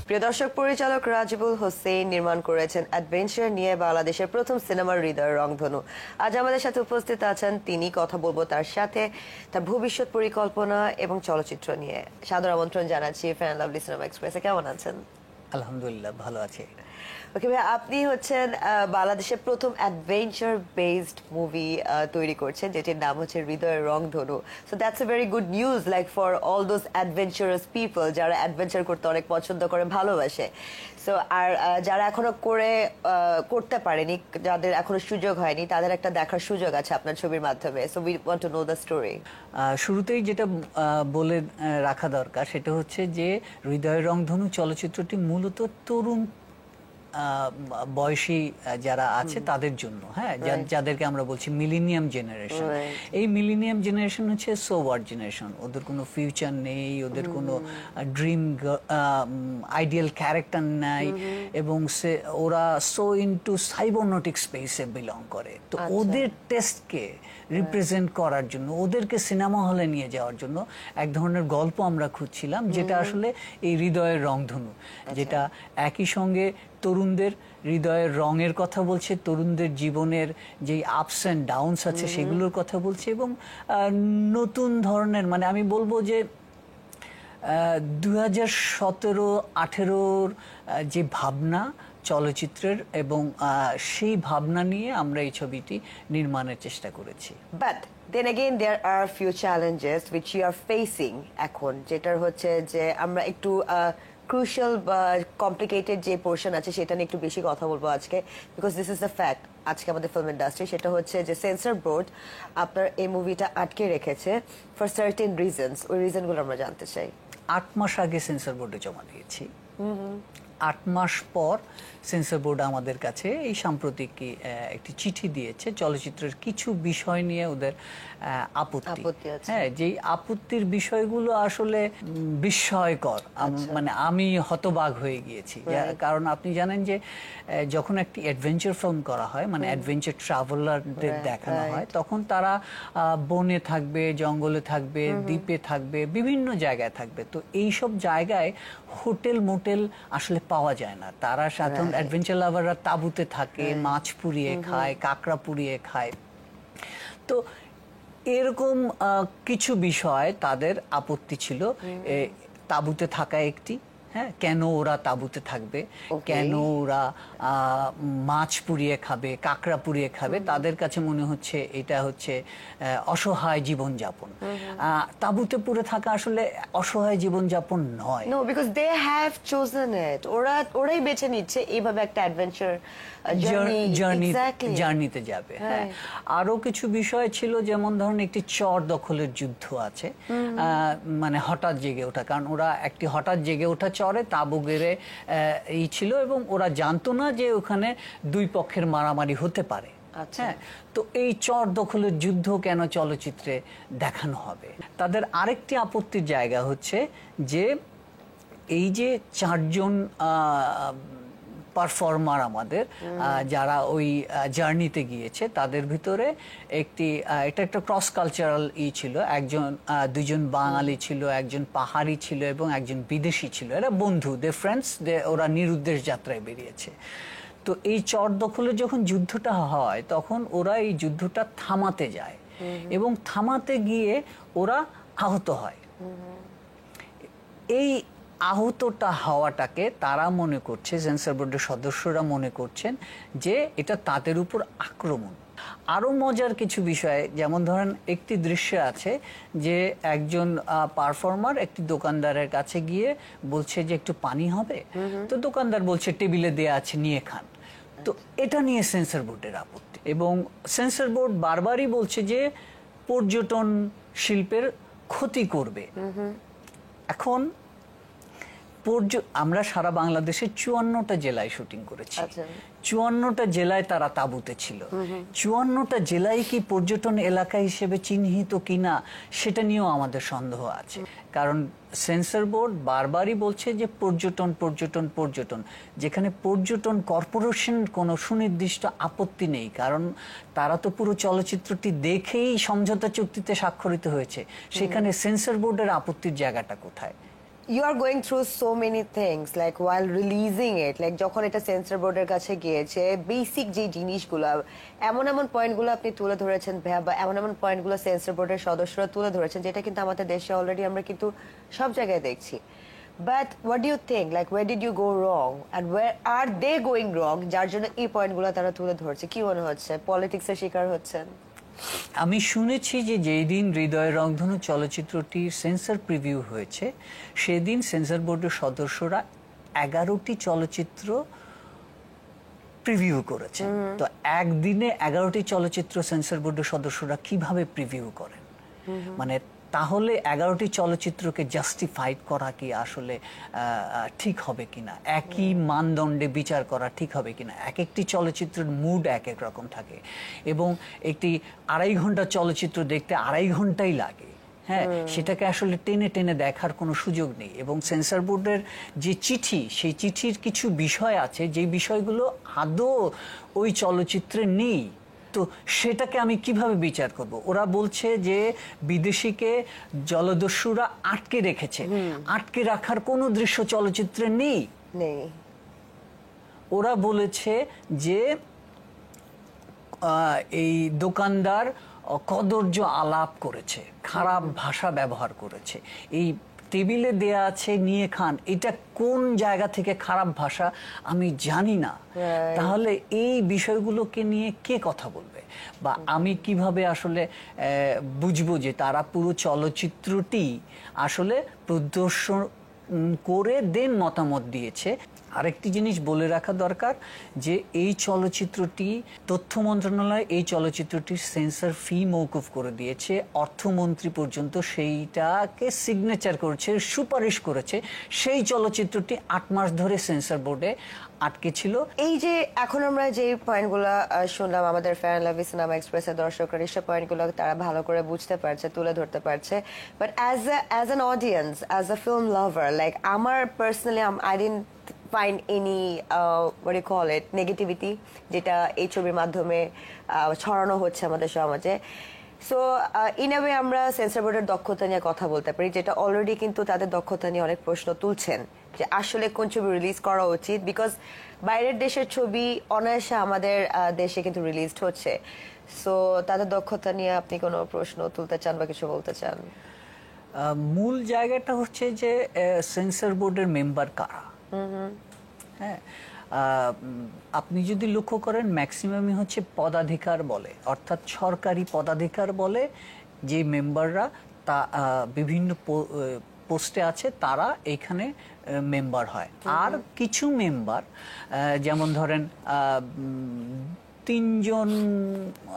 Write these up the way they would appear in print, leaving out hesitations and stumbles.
প্রিয় দর্শক, পরিচালক রাজিবুল হোসেন নির্মাণ করেছেন অ্যাডভেঞ্চার নিয়ে বাংলাদেশের প্রথম সিনেমা হৃদয় রংধনু। আজ আমাদের সাথে উপস্থিত আছেন তিনি। কথা বলবো তার সাথে তার ভবিষ্যৎ পরিকল্পনা এবং চলচ্চিত্র নিয়ে। সাদর আমন্ত্রণ জানাচ্ছি ফ্যান লাভলি সিনেমা এক্সপ্রেসে। কেমন আছেন? আলহামদুলিল্লাহ, ভালো আছি। ওকে ভাই, আপনি হচ্ছেন বাংলাদেশের প্রথম অ্যাডভেঞ্চার বেসড মুভি তৈরি করছেন, যেটির নাম হচ্ছে হৃদয়ের রংধনু। So that's a very good news, like for all those adventurous people যারা অ্যাডভেঞ্চার করতে অনেক পছন্দ করে, ভালোবাসে। সো আর যারা এখনো করতে পারেনি, যাদের এখনো সুযোগ হয়নি, তাদের একটা দেখার সুযোগ আছে আপনার ছবির মাধ্যমে। So we want to know the story. শুরুতেই যেটা বলে রাখা দরকার সেটা হচ্ছে যে হৃদয়ের রংধনু চলচ্চিত্রটি মূলত তরুণ বয়সী যারা আছে তাদের জন্য, হ্যাঁ, যাদেরকে আমরা বলছি মিলেনিয়াম জেনারেশন। এই মিলেনিয়াম জেনারেশন হচ্ছে সোওয়ার্ড জেনারেশন। ওদের কোনো ফিউচার নেই, ওদের কোনো ড্রিম আইডিয়াল ক্যারেক্টার নাই, এবং ওরা সো ইনটু সাইবরনেটিক স্পেসে বিলং করে। তো ওদের টেস্টকে রিপ্রেজেন্ট করার জন্য, ওদেরকে সিনেমা হলে নিয়ে যাওয়ার জন্য এক ধরনের গল্প আমরা খুঁজছিলাম, যেটা আসলে এই হৃদয়ের রংধনু, যেটা একই সঙ্গে তরুণদের হৃদয়ের রঙের কথা বলছে, তরুণদের জীবনের যে আপস অ্যান্ড ডাউনস আছে সেগুলোর কথা বলছে, এবং নতুন ধরনের, মানে আমি বলবো যে 2017-18 যে ভাবনা চলচ্চিত্রের, এবং সেই ভাবনা নিয়ে আমরা এই ছবিটি নির্মাণের চেষ্টা করেছি। But then again there are few challenges which you are facing এখন, যেটার হচ্ছে যে আমরা একটু ক্রুশিয়াল বা কমপ্লিকেটেড যে পোর্শন আছে সেটা নিয়ে একটু বেশি কথা বলবো আজকে, because this is the fact আজকে আমাদের ফিল্ম ইন্ডাস্ট্রি। সেটা হচ্ছে যে সেন্সর বোর্ড আপনার এই মুভিটা আটকে রেখেছে ফর সার্টেন রিজনস। ওই রিজনগুলো আমরা জানতে চাই। 8 মাস আগে সেন্সর বোর্ডে জমা দিয়েছি। 8 মাস পর সেন্সর বোর্ড আমাদের কাছে এই সাম্প্রতিক একটি চিঠি দিয়েছে চলচ্চিত্রের কিছু বিষয় নিয়ে ওদের আপত্তি। হ্যাঁ, যেই আপত্তির বিষয়গুলো আসলে বিস্ময়কর। মানে আমি হতবাক হয়ে গিয়েছি, কারণ আপনি জানেন যে যখন একটি অ্যাডভেঞ্চার ফিল্ম করা হয়, মানে অ্যাডভেঞ্চার ট্রাভেলারদের দেখানো হয়, তখন তারা বনে থাকবে, জঙ্গলে থাকবে, দ্বীপে থাকবে, বিভিন্ন জায়গায় থাকবে। তো এইসব জায়গায় হোটেল মোটেল আসলে পাওয়া যায় না। তারা সাধারণ অ্যাডভেঞ্চার লাভাররা তাঁবুতে থাকে, মাছ পুড়িয়ে খায়, কাঁকড়া পুড়িয়ে খায়। তো এরকম কিছু বিষয় তাদের আপত্তি ছিল। তাঁবুতে থাকা একটি, হ্যাঁ, কেন ওরা তাঁবুতে থাকবে, কেন ওরা মাছ পুড়িয়ে খাবে, কাঁকড়া পুড়িয়ে খাবে। তাদের কাছে মনে হচ্ছে এটা হচ্ছে অসহায় জীবনযাপন। তাঁবুতে পড়ে থাকা আসলে অসহায় জীবনযাপন নয়। No, because they have chosen it. ওরাই বেছে নিচ্ছে এইভাবে একটা অ্যাডভেঞ্চার জার্নিতে যাবে। হ্যাঁ, আরো কিছু বিষয় ছিল, যেমন ধরুন একটি চর দখলের যুদ্ধ আছে, মানে হঠাৎ জেগে ওঠা, কারণ ওরা একটি হঠাৎ জেগে ওঠা চরে তাঁবু গেড়ে ছিল, এবং ওরা জানতো না যে ওখানে দুই পক্ষের মারামারি হতে পারে। হ্যাঁ, তো এই চর দখলের যুদ্ধ কেন চলচ্চিত্রে দেখানো হবে? তাদের আরেকটি আপত্তির জায়গা হচ্ছে যে এই যে 4 জন পারফর্মার আমাদের যারা ওই জার্নিতে গিয়েছে, তাদের ভিতরে এটা একটা ক্রস কালচারাল ছিল। দুজন বাঙালি ছিল, একজন পাহাড়ি ছিল, এবং একজন বিদেশি ছিল। এরা বন্ধু, দে ফ্রেন্ডস, ওরা নিরুদ্দেশ যাত্রায় বেরিয়েছে। তো এই চর দখলে যখন যুদ্ধটা হয়, তখন ওরা এই যুদ্ধটা থামাতে যায়, এবং থামাতে গিয়ে ওরা আহত হয়। এই আহতটা হওয়াটাকে তারা মনে করছে, সেন্সর বোর্ডের সদস্যরা মনে করছেন যে এটা তাদের উপর আক্রমণ। আরো মজার কিছু বিষয়, যেমন ধরেন একটি দৃশ্য আছে যে একজন পারফর্মার একটি দোকানদারের কাছে গিয়ে বলছে যে একটু পানি হবে, তো দোকানদার বলছে টেবিলে দেয়া আছে, নিয়ে খান। তো এটা নিয়ে সেন্সর বোর্ডের আপত্তি, এবং সেন্সর বোর্ড বারবারই বলছে যে পর্যটন শিল্পের ক্ষতি করবে। এখন আমরা সারা বাংলাদেশে 54টা জেলায় শুটিং করেছি। 54টা জেলায় তারা তাঁবুতে ছিল। 54টা জেলায় কি পর্যটন এলাকা হিসেবে চিহ্নিত কিনা সেটা নিয়েও আমাদের সন্দেহ আছে, কারণ সেন্সর বোর্ড বারবারই বলছে যে পর্যটন পর্যটন পর্যটন, যেখানে পর্যটন কর্পোরেশন কোনো সুনির্দিষ্ট আপত্তি নেই, কারণ তারা তো পুরো চলচ্চিত্রটি দেখেই সমঝোতা চুক্তিতে স্বাক্ষরিত হয়েছে। সেখানে সেন্সর বোর্ডের আপত্তির জায়গাটা কোথায়? you are going through so many things like while releasing it, like যখন এটা সেন্সর বোর্ডের কাছে গিয়েছে, বেসিক যে জিনিসগুলো, এমন এমন পয়েন্টগুলো আপনি তুলে ধরেছেন ভাইয়া, বা এমন এমন পয়েন্টগুলো সেন্সর বোর্ডের সদস্যরা তুলে ধরেছেন, যেটা কিন্তু আমাদের দেশে অলরেডি আমরা কিন্তু সব জায়গায় দেখছি। But what do you think, like way did you go wrong and way are they going wrong, যার জন্য এই পয়েন্টগুলো তারা তুলে ধরছে? কি মনে হচ্ছে, পলিটিক্সের শিকার হচ্ছেন? আমি শুনেছি যে যেই দিন হৃদয় রংধনু চলচ্চিত্রটির সেন্সর প্রিভিউ হয়েছে, সেদিন সেন্সর বোর্ডের সদস্যরা 11টি চলচ্চিত্র প্রিভিউ করেছে। তো একদিনে 11টি চলচ্চিত্র সেন্সর বোর্ডের সদস্যরা কিভাবে প্রিভিউ করেন? মানে তাহলে 11টি চলচ্চিত্রকে জাস্টিফাইড করা কি আসলে ঠিক হবে কিনা, একই মানদণ্ডে বিচার করা ঠিক হবে কিনা? এক একটি চলচ্চিত্রের মুড এক এক রকম থাকে, এবং একটি 2.5 ঘন্টা চলচ্চিত্র দেখতে 2.5 ঘন্টাই লাগে। হ্যাঁ, সেটাকে আসলে টেনে টেনে দেখার কোনো সুযোগ নেই। এবং সেন্সর বোর্ডের যে চিঠি, সেই চিঠির কিছু বিষয় আছে যে বিষয়গুলো আদৌ ওই চলচ্চিত্রে নেই। তো সেটাকে আমি কিভাবে বিচার করব? ওরা বলছে যে বিদেশিকে জলদস্যুরা আটকে রেখেছে, আটকে রাখার কোনো দৃশ্য চলচ্চিত্রে নেই। ওরা বলেছে যে এই দোকানদার কদর্য আলাপ করেছে, খারাপ ভাষা ব্যবহার করেছে, এই টেবিলে দেয়া আছে নিয়ে খান, এটা কোন জায়গা থেকে খারাপ ভাষা আমি জানি না। তাহলে এই বিষয়গুলোকে নিয়ে কে কথা বলবে, বা আমি কিভাবে আসলে বুঝবো যে তারা পুরো চলচ্চিত্রটি আসলে প্রদর্শন করে দেন মতামত দিয়েছে? আরেকটি জিনিস বলে রাখা দরকার যে এই চলচ্চিত্রটি, তথ্য মন্ত্রণালয় এই চলচ্চিত্রটির সেন্সর ফি মওকুফ করে দিয়েছে। অর্থমন্ত্রী পর্যন্ত সেইটাকে সিগনেচার করেছে, সুপারিশ করেছে। সেই চলচ্চিত্রটি 8 মাস ধরে সেন্সর বোর্ডে আটকে ছিল। এই যে এখন আমরা যে পয়েন্টগুলো শুনলাম, আমাদের ফেয়ার লাভলি সিনেমা এক্সপ্রেসের দর্শকরা নিশ্চয় পয়েন্টগুলো তারা ভালো করে বুঝতে পারছে, তুলে ধরতে পারছে। But as an audience, as a film lover, like আমার personally I didn't find any what do you call it, negativity যেটা এই ছবির মাধ্যমে ছড়ানো হচ্ছে আমাদের সমাজে। সো ইন আ ওয়ে আমরা সেন্সর বোর্ডের দক্ষতা নিয়ে কথা বলতে পারি, যেটা অলরেডি কিন্তু তাদের দক্ষতা নিয়ে অনেক প্রশ্ন তুলছেন যে আসলে কোন ছবি রিলিজ করা উচিত, বিকজ বাইরের দেশের ছবি অনায়াসে আমাদের দেশে কিন্তু রিলিজড হচ্ছে। সো তাদের দক্ষতা নিয়ে আপনি কোনো প্রশ্ন তুলতে চান বা কিছু বলতে চান? মূল জায়গাটা হচ্ছে যে সেন্সর বোর্ডের মেম্বার কারা। হ্যাঁ, আপনি যদি লক্ষ্য করেন ম্যাক্সিমামই হচ্ছে পদাধিকার বলে, অর্থাৎ সরকারি পদাধিকার বলে যে মেম্বাররা তা বিভিন্ন পোস্টে আছে, তারা এখানে মেম্বার হয়। আর কিছু মেম্বার, যেমন ধরেন 3 জন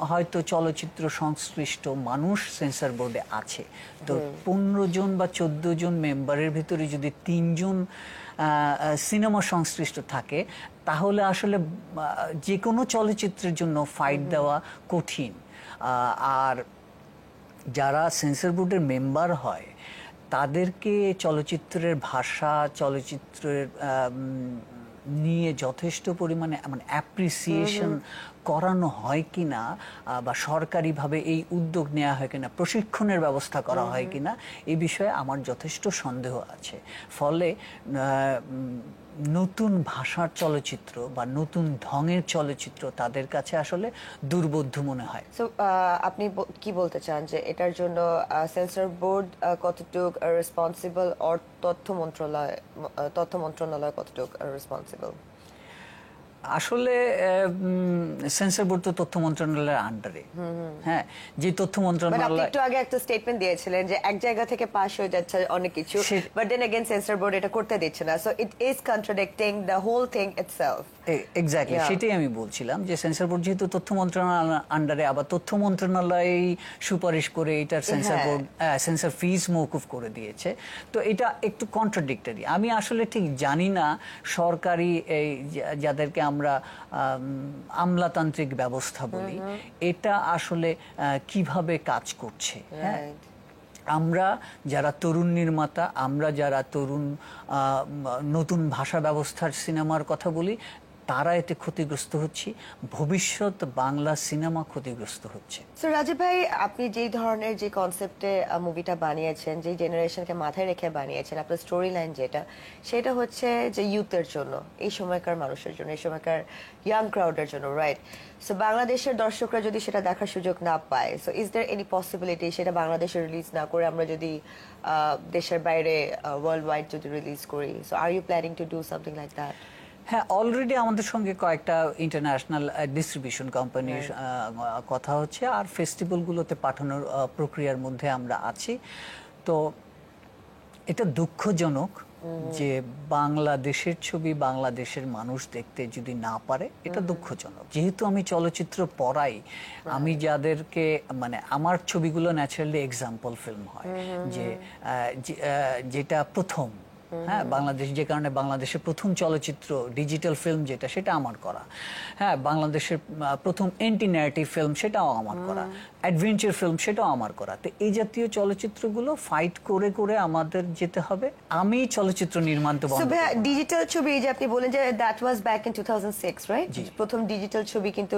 হয়তো চলচ্চিত্র সংশ্লিষ্ট মানুষ সেন্সর বোর্ডে আছে। তো 15 জন বা 14 জন মেম্বারের ভিতরে যদি 3 জন সিনেমা সংশ্লিষ্ট থাকে, তাহলে আসলে যে কোনো চলচ্চিত্রের জন্য ফাইট দেওয়া কঠিন। আর যারা সেন্সর বোর্ডের মেম্বার হয়, তাদেরকে চলচ্চিত্রের ভাষা, চলচ্চিত্রের নিয়ে যথেষ্ট পরিমাণে মানে অ্যাপ্রিসিয়েশন করানো হয় কিনা, বা সরকারিভাবে এই উদ্যোগ নেওয়া হয় কিনা, প্রশিক্ষণের ব্যবস্থা করা হয় কিনা, এই বিষয়ে আমার যথেষ্ট সন্দেহ আছে। ফলে নতুন ভাষার চলচ্চিত্র বা নতুন ঢঙের চলচ্চিত্র তাদের কাছে আসলে দুর্বোধ্য মনে হয়। সো আপনি কি বলতে চান যে এটার জন্য সেন্সর বোর্ড কতটুকু রেসপন্সিবল, আর তথ্য মন্ত্রণালয় কতটুকু রেসপন্সিবল? আসলে সেন্সর বোর্ড তো তথ্য মন্ত্রণালয়ের আন্ডারে। হ্যাঁ, যে তথ্য মন্ত্রণালয় একটু আগে একটা স্টেটমেন্ট দিয়েছিলেন যে এক জায়গা থেকে পাস হয়ে যাচ্ছে অনেক কিছু, but then again censor board এটা করতে দিচ্ছে না। So it is contradicting the whole thing itself. Exactly, সেটাই আমি বলছিলাম যে সেন্সর বোর্ড যেহেতু তথ্য মন্ত্রণালয়ের আন্ডারে, আবার তথ্য মন্ত্রণালয় সুপারিশ করে এটার সেন্সর বোর্ড সেন্সর ফিজ মওকুফ করে দিয়েছে। তো এটা একটু কন্ট্রাডিক্টরি। আমি আসলে ঠিক জানি না সরকারি এই যাদেরকে আমরা আমলাতান্ত্রিক ব্যবস্থা বলি, এটা আসলে কিভাবে কাজ করছে। হ্যাঁ, আমরা যারা তরুণ নির্মাতা, আমরা যারা তরুণ নতুন ভাষা ব্যবস্থার সিনেমার কথা বলি, তারা এতে ক্ষতিগ্রস্ত হচ্ছে, ভবিষ্যৎ বাংলা সিনেমা ক্ষতিগ্রস্ত হচ্ছে। সো রাজীব ভাই, আপনি যেই ধরনের যে কনসেপ্টে মুভিটা বানিয়েছেন, যে জেনারেশনকে মাথায় রেখে বানিয়েছেন, আপনার স্টোরি লাইন সেটা হচ্ছে যে ইউথের জন্য, এই সময়কার মানুষের জন্য, এই সময়কার ইয়াং ক্রাউডের জন্য, রাইট? সো বাংলাদেশের দর্শকরা যদি সেটা দেখার সুযোগ না পায়, so is there any possibility সেটা বাংলাদেশে রিলিজ না করে আমরা যদি দেশের বাইরে ওয়ার্ল্ড ওয়াইড যদি রিলিজ করি? So are you planning to do something like that? হ্যাঁ, অলরেডি আমাদের সঙ্গে কয়েকটা ইন্টারন্যাশনাল ডিস্ট্রিবিউশন কোম্পানির কথা হচ্ছে, আর ফেস্টিভ্যালগুলোতে পাঠানোর প্রক্রিয়ার মধ্যে আমরা আছি। তো এটা দুঃখজনক যে বাংলাদেশের ছবি বাংলাদেশের মানুষ দেখতে যদি না পারে, এটা দুঃখজনক। যেহেতু আমি চলচ্চিত্র পড়াই, আমি যাদেরকে মানে আমার ছবিগুলো ন্যাচারালি এক্সাম্পল ফিল্ম হয়, যে যেটা প্রথম, হ্যাঁ, বাংলাদেশ, যে কারণে বাংলাদেশের প্রথম চলচ্চিত্র ডিজিটাল ফিল্ম যেটা, সেটা আমার করা। হ্যাঁ, বাংলাদেশের প্রথম এন্টি ন্যারেটিভ ফিল্ম, সেটাও আমার করা। অ্যাডভেঞ্চার ফিল্ম, সেটাও আমার করা। তো এই জাতীয় চলচ্চিত্রগুলো ফাইট করে করে আমাদের যেতে হবে। আমি চলচ্চিত্র নির্মাণ তো বন্ধ করব না। ডিজিটাল ছবি যে আপনি বলেন যে that was back in 2006, right? প্রথম ডিজিটাল ছবি কিন্তু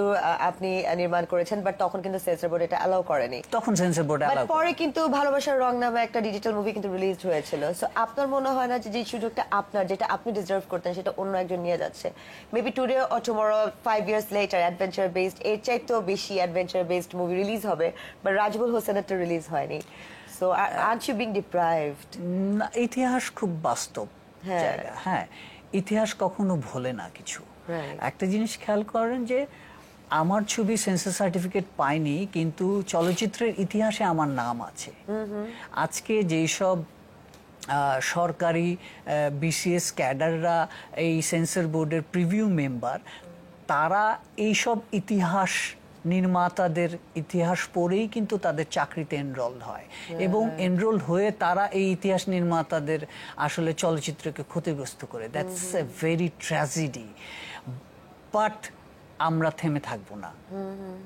আপনি নির্মাণ করেছেন, বাট তখন কিন্তু সেন্সর বোর্ড এটা অ্যালাউ করেনি। তখন সেন্সর বোর্ড অ্যালাউ করে। পরে কিন্তু ভালোবাসার রং নামে একটা ডিজিটাল মুভি কিন্তু রিলিজ হয়েছিল। সো আপনার মনে হয় না যে সুযোগটা আপনার, যেটা আপনি ডিজার্ভ করতেন, সেটা অন্য একজন নিয়ে যাচ্ছে? Maybe today or tomorrow 5 years later adventure based, এর চাইতেও বেশি অ্যাডভেঞ্চার বেসড মুভি রিলিজ হবে, বাট রাজবুল হোসেনেরটা রিলিজ হয়নি। So aren't you being deprived? না, ইতিহাস খুব বাস্তব জায়গা। হ্যাঁ, ইতিহাস কখনো ভোলে না কিছু। একটা জিনিস খেয়াল করেন যে আমার ছবি সেন্সর সার্টিফিকেট পায়নি, কিন্তু চলচ্চিত্রের ইতিহাসে আমার নাম আছে। আজকে যেই সব সরকারি বিসিএস ক্যাডাররা এই সেন্সর বোর্ডের প্রিভিউ মেম্বার, তারা এইসব ইতিহাস নির্মাতাদের ইতিহাস পড়েই কিন্তু তাদের চাকরিতে এনরোল হয়, এবং এনরোল হয়ে তারা এই ইতিহাস নির্মাতাদের আসলে চলচ্চিত্রকে ক্ষতিগ্রস্ত করে। That's a very tragedy. But আমরা থেমে থাকবো না,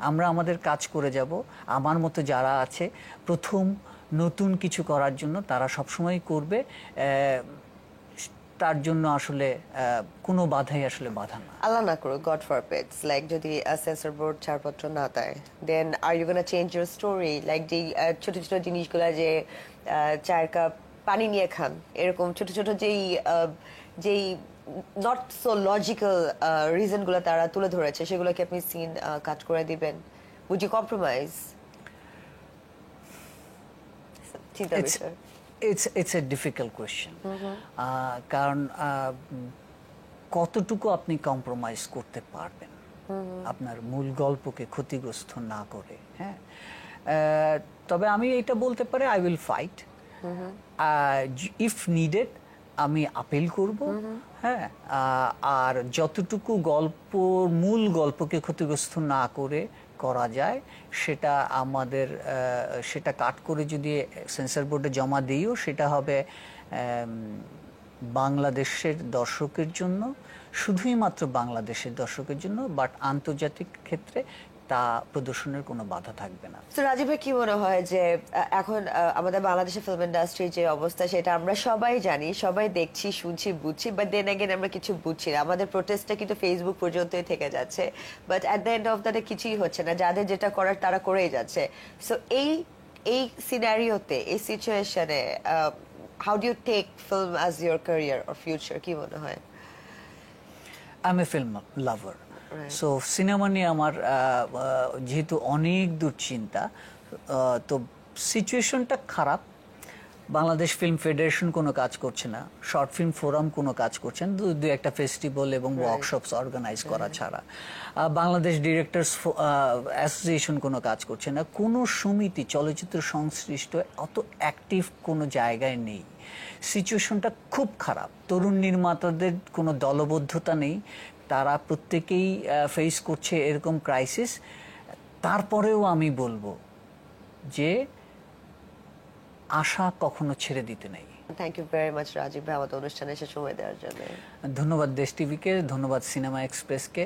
আমরা আমাদের কাজ করে যাব। আমার মতো যারা আছে প্রথম নতুন কিছু করার জন্য, তারা সবসময় করবে। তার জন্য আসলে কোনো বাধাই আসলে বাধা না। আল্লাহ না করুক, গড ফরবিডস, লাইক যদি সেন্সর বোর্ড ছাড়পত্র না দেয়, then are you gonna change your story? Like যে ছোট ছোট জিনিসগুলা, যে চায়ের কাপ পানি নিয়ে খান, এরকম ছোট ছোট যেই নট সো লজিক্যাল রিজনগুলো তারা তুলে ধরেছে, সেগুলোকে আপনি সিন কাট করে দিবেন? Would you compromise? চিন্তা বিষয়। It's a difficult question. কারণ কতটুকু আপনি কম্প্রোমাইজ করতে পারবেন আপনার মূল গল্পকে ক্ষতিগ্রস্ত না করে। হ্যাঁ, তবে আমি এটা বলতে পারি, I will fight. If needed আমি আপিল করব। হ্যাঁ, আর যতটুকু মূল গল্পকে ক্ষতিগ্রস্ত না করে করা যায়, সেটা আমাদের সেটা কাট করে যদি সেন্সর বোর্ডে জমা দিইও, সেটা হবে বাংলাদেশের দর্শকের জন্য, শুধুই মাত্র বাংলাদেশের দর্শকের জন্য। বাট আন্তর্জাতিক ক্ষেত্রে তা প্রদর্শনের কোনো বাধা থাকবে না। তো রাজীব ভাই, কি মনে হয় যে এখন আমাদের বাংলাদেশের ফিল্ম ইন্ডাস্ট্রির যে অবস্থা, সেটা আমরা সবাই জানি, সবাই দেখছি, শুনছি, বুঝছি, বাট দেন এগেন আমরা কিছু বুঝছি না। আমাদের প্রোটেস্টটা কিন্তু ফেসবুক পর্যন্তই থেকে যাচ্ছে, but at the end of the day কিছুই হচ্ছে না। যাদের যেটা করার তারা করেই যাচ্ছে। সো এই সিনারিওতে, এই সিচুয়েশনে, how do you take film as your career or future? কি মনে হয়? I am a film lover. সো সিনেমা নিয়ে আমার যেহেতু অনেক দুশ্চিন্তা, তো সিচুয়েশনটা খারাপ। বাংলাদেশ ফিল্ম ফেডারেশন কোনো কাজ করছে না, শর্ট ফিল্ম ফোরাম কোনো কাজ করছে না, দু একটা ফেস্টিভ্যাল এবং ওয়ার্কশপস অর্গানাইজ করা ছাড়া। বাংলাদেশ ডিরেক্টরস অ্যাসোসিয়েশন কোনো কাজ করছে না। কোনো সমিতি চলচ্চিত্র সংশ্লিষ্ট অত অ্যাক্টিভ কোনো জায়গায় নেই। সিচুয়েশনটা খুব খারাপ। তরুণ নির্মাতাদের কোনো দলবদ্ধতা নেই, তারা প্রত্যেকেই ফেস করছে এরকম ক্রাইসিস। তারপরেও আমি বলবো যে আশা কখনো ছেড়ে দিতে নেই। Thank you very much Rajib ভাই, আমাদের অনুষ্ঠানে এসে সময় দেওয়ার জন্য। ধন্যবাদ দেশ টিভিকে, ধন্যবাদ সিনেমা এক্সপ্রেসকে।